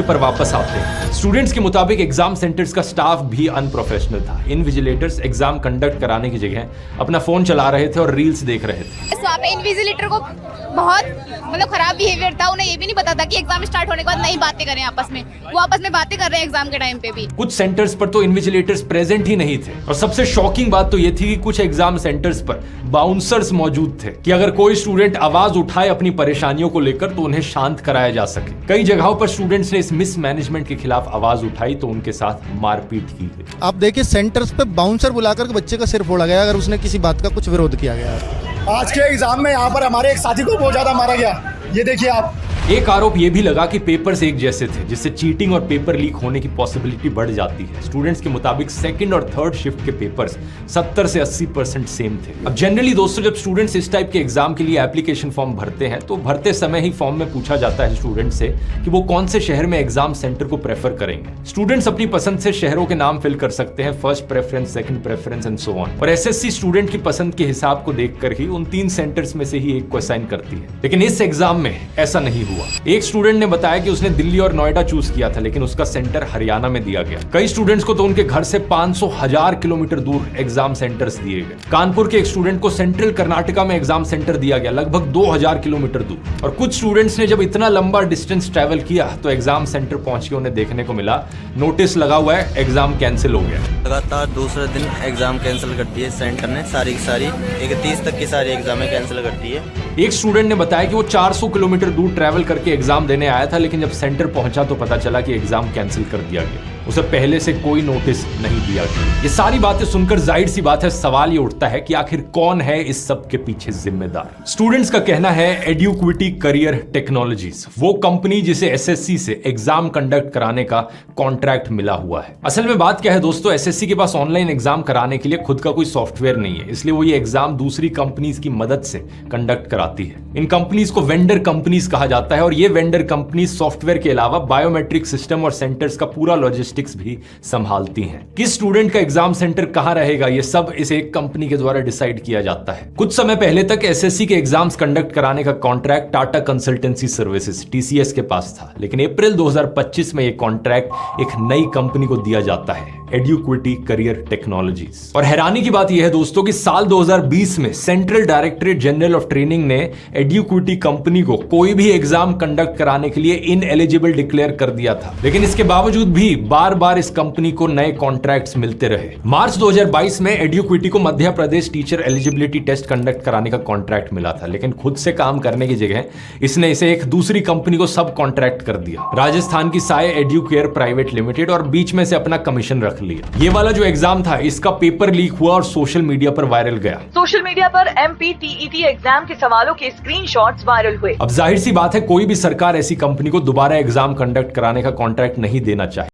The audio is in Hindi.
पर वापस आते हैं। स्टूडेंट्स के मुताबिक एग्जाम सेंटर्स का स्टाफ भी अनप्रोफेशनल था। इनविजिलेटर्स एग्जाम कंडक्ट कराने की जगह अपना फोन चला रहे थे और रील्स देख रहे थे। वहाँ पे इनविजिलेटर को बहुत खराब बिहेवियर था। उन्हें ये भी नहीं पता था कि एग्जाम स्टार्ट होने के बाद नहीं बातें करें आपस में। वो आपस में बातें कर रहे हैं एग्जाम के टाइम पे भी। कुछ सेंटर्स पर तो इन्विजिलेटर्स प्रेजेंट ही नहीं थे और सबसे शॉकिंग बात तो ये थी कि कुछ एग्जाम सेंटर्स पर बाउंसर्स मौजूद थे कि अगर कोई स्टूडेंट आवाज उठाए अपनी परेशानियों को लेकर तो उन्हें शांत कराया जा सके। कई जगहों पर स्टूडेंट्स ने इस मिसमैनेजमेंट के खिलाफ आवाज उठाई तो उनके साथ मारपीट की गई। आप देखिए सेंटर्स पे बाउंसर बुलाकर बच्चे का सिर फोड़ा गया अगर उसने किसी बात का कुछ विरोध किया गया। आज के एग्जाम में यहाँ पर हमारे एक साथी को बहुत ज्यादा मारा गया। ये देखिए आप। एक आरोप यह भी लगा कि पेपर्स एक जैसे थे जिससे चीटिंग और पेपर लीक होने की पॉसिबिलिटी बढ़ जाती है। स्टूडेंट्स के मुताबिक सेकंड और थर्ड शिफ्ट के पेपर्स 70 से 80% सेम थे। अब जनरली दोस्तों जब स्टूडेंट्स इस टाइप के एग्जाम के लिए एप्लीकेशन फॉर्म भरते हैं तो भरते समय ही फॉर्म में पूछा जाता है स्टूडेंट से कि वो कौन से शहर में एग्जाम सेंटर को प्रेफर करेंगे। स्टूडेंट्स अपनी पसंद से शहरों के नाम फिल कर सकते हैं, first preference, second preference and so on. और एसएससी स्टूडेंट की पसंद के हिसाब को देखकर ही उन 3 सेंटर्स में से ही एक को असाइन करती है। लेकिन इस एग्जाम में ऐसा नहीं हुआ। एक स्टूडेंट ने बताया कि उसने दिल्ली और नोएडा चूज किया था लेकिन उसका सेंटर हरियाणा में दिया गया। कई स्टूडेंट्स को तो उनके घर से 500,000 किलोमीटर दूर एग्जाम सेंटर्स दिए गए। कानपुर के एक स्टूडेंट को सेंट्रल कर्नाटका में एग्जाम सेंटर दिया गया, लगभग 2000 किलोमीटर दूर। और कुछ स्टूडेंट्स ने जब इतना लंबा डिस्टेंस ट्रैवल किया तो एग्जाम सेंटर पहुंच के उन्हें देखने को मिला नोटिस लगा हुआ है एग्जाम कैंसिल हो गया। लगातार दूसरे दिन एग्जाम कैंसिल करती है सेंटर ने, सारी की सारी 31 तक की सारी एग्जाम कैंसिल करती है। एक स्टूडेंट ने बताया कि वो 400 किलोमीटर दूर ट्रैवल करके एग्जाम देने आया था लेकिन जब सेंटर पहुंचा तो पता चला कि एग्जाम कैंसिल कर दिया गया। उसे पहले से कोई नोटिस नहीं दिया गया। ये सारी बातें सुनकर जाहिर सी बात है सवाल ये उठता है कि आखिर कौन है इस सब के पीछे जिम्मेदार। स्टूडेंट्स का कहना है एड्यूक्विटी करियर टेक्नोलॉजीज, वो कंपनी जिसे एसएससी से एग्जाम कंडक्ट कराने का कॉन्ट्रैक्ट मिला हुआ है। असल में बात क्या है दोस्तों, एसएससी के पास ऑनलाइन एग्जाम कराने के लिए खुद का कोई सॉफ्टवेयर नहीं है, इसलिए वो ये एग्जाम दूसरी कंपनीज की मदद से कंडक्ट कराती है। इन कंपनीज को वेंडर कंपनीज कहा जाता है और ये वेंडर कंपनीज सॉफ्टवेयर के अलावा बायोमेट्रिक सिस्टम और सेंटर्स का पूरा लॉजिस्टिक्स भी संभालती हैं। किस स्टूडेंट का एग्जाम सेंटर कहां रहेगा ये सब इस एक कंपनी के द्वारा डिसाइड किया जाता है। कुछ समय पहले तक एसएससी के एग्जाम्स कंडक्ट कराने का contract Tata consultancy services TCS के पास था, लेकिन अप्रैल 2025 में ये कॉन्ट्रैक्ट एक नई कंपनी को दिया जाता है, एड्यूक्विटी करियर टेक्नोलॉजीज। और हैरानी की बात यह है दोस्तों कि साल 2020 में central directorate general of training ने एड्यूक्विटी कंपनी को कोई भी एग्जाम कंडक्ट कराने के लिए इनएलिजिबल डिक्लेयर कर दिया था, लेकिन इसके बावजूद भी बार बार इस कंपनी को नए कॉन्ट्रैक्ट्स मिलते रहे। मार्च 2022 में एड्यूक्विटी को Madhya Pradesh teacher eligibility test conduct कराने का कॉन्ट्रैक्ट मिला था, लेकिन खुद से काम करने की जगह इसने इसे एक दूसरी कंपनी को सब कॉन्ट्रैक्ट कर दिया, राजस्थान की साय एड्यूकेयर प्राइवेट लिमिटेड, और बीच में से अपना कमीशन रख लिया। ये वाला जो एग्जाम था इसका पेपर लीक हुआ और सोशल मीडिया पर वायरल गया। सोशल मीडिया पर MPTET एग्जाम के सवालों के स्क्रीनशॉट्स वायरल हुए। अब जाहिर सी बात है कोई भी सरकार ऐसी कंपनी को दोबारा एग्जाम कंडक्ट कराने का कॉन्ट्रैक्ट नहीं देना चाहे।